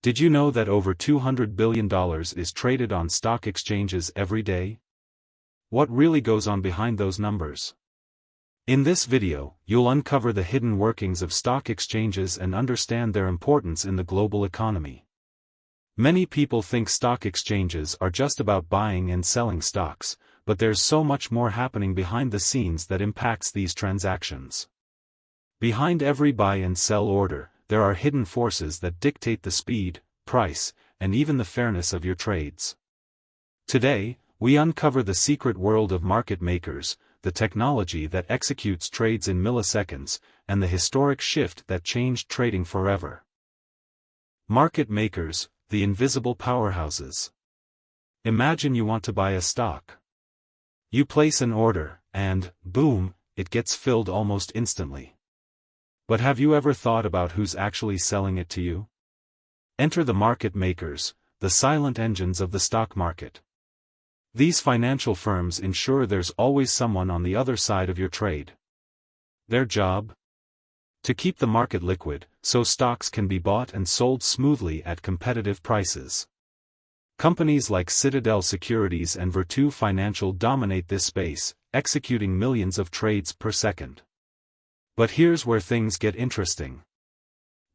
Did you know that over $200 billion is traded on stock exchanges every day? What really goes on behind those numbers? In this video, you'll uncover the hidden workings of stock exchanges and understand their importance in the global economy. Many people think stock exchanges are just about buying and selling stocks, but there's so much more happening behind the scenes that impacts these transactions. Behind every buy and sell order, there are hidden forces that dictate the speed, price, and even the fairness of your trades. Today, we uncover the secret world of market makers, the technology that executes trades in milliseconds, and the historic shift that changed trading forever. Market makers, the invisible powerhouses. Imagine you want to buy a stock. You place an order, and, boom, it gets filled almost instantly. But have you ever thought about who's actually selling it to you? Enter the market makers, the silent engines of the stock market. These financial firms ensure there's always someone on the other side of your trade. Their job? To keep the market liquid, so stocks can be bought and sold smoothly at competitive prices. Companies like Citadel Securities and Virtu Financial dominate this space, executing millions of trades per second. But here's where things get interesting.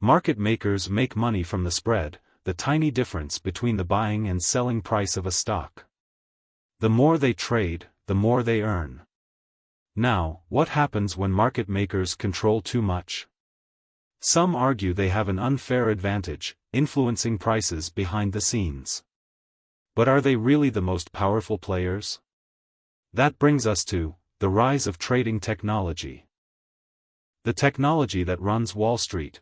Market makers make money from the spread, the tiny difference between the buying and selling price of a stock. The more they trade, the more they earn. Now, what happens when market makers control too much? Some argue they have an unfair advantage, influencing prices behind the scenes. But are they really the most powerful players? That brings us to the rise of trading technology. The technology that runs Wall Street.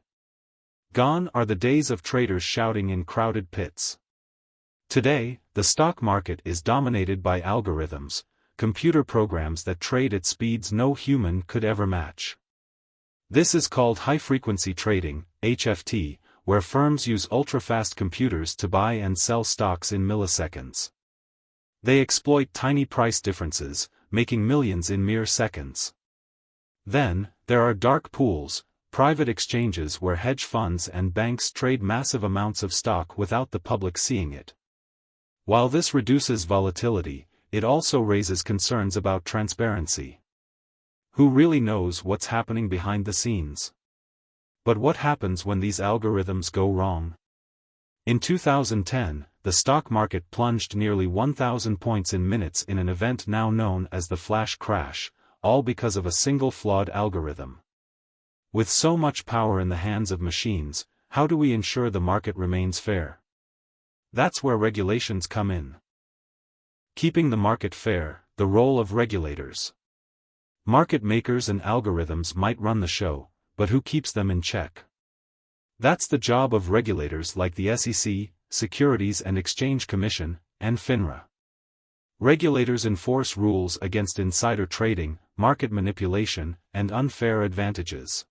Gone are the days of traders shouting in crowded pits. Today, the stock market is dominated by algorithms, computer programs that trade at speeds no human could ever match. This is called high-frequency trading, HFT, where firms use ultra-fast computers to buy and sell stocks in milliseconds. They exploit tiny price differences, making millions in mere seconds. Then, there are dark pools, private exchanges where hedge funds and banks trade massive amounts of stock without the public seeing it. While this reduces volatility, it also raises concerns about transparency. Who really knows what's happening behind the scenes? But what happens when these algorithms go wrong? In 2010, the stock market plunged nearly 1,000 points in minutes in an event now known as the flash crash, all because of a single flawed algorithm. With so much power in the hands of machines, how do we ensure the market remains fair? That's where regulations come in. Keeping the market fair, the role of regulators. Market makers and algorithms might run the show, but who keeps them in check? That's the job of regulators like the SEC, Securities and Exchange Commission, and FINRA. Regulators enforce rules against insider trading, market manipulation, and unfair advantages.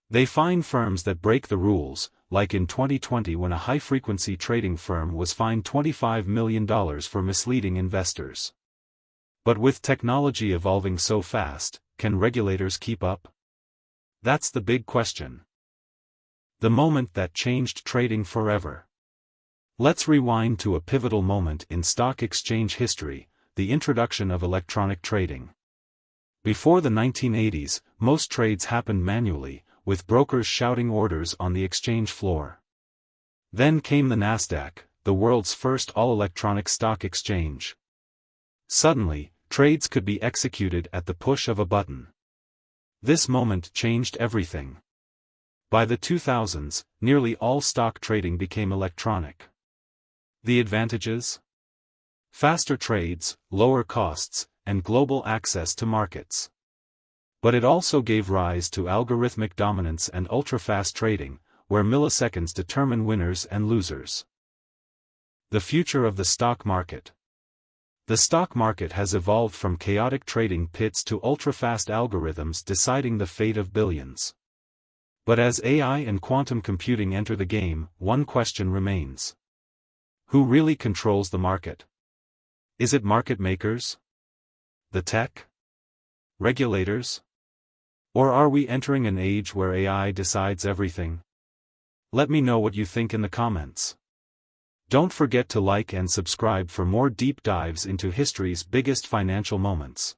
They fine firms that break the rules, like in 2020 when a high-frequency trading firm was fined $25 million for misleading investors. But with technology evolving so fast, can regulators keep up? That's the big question. The moment that changed trading forever. Let's rewind to a pivotal moment in stock exchange history, the introduction of electronic trading. Before the 1980s, most trades happened manually, with brokers shouting orders on the exchange floor. Then came the Nasdaq, the world's first all-electronic stock exchange. Suddenly, trades could be executed at the push of a button. This moment changed everything. By the 2000s, nearly all stock trading became electronic. The advantages? Faster trades, lower costs, and global access to markets. But it also gave rise to algorithmic dominance and ultra-fast trading, where milliseconds determine winners and losers. The future of the stock market. The stock market has evolved from chaotic trading pits to ultra-fast algorithms deciding the fate of billions. But as AI and quantum computing enter the game, one question remains. Who really controls the market? Is it market makers? The tech? Regulators? Or are we entering an age where AI decides everything? Let me know what you think in the comments. Don't forget to like and subscribe for more deep dives into history's biggest financial moments.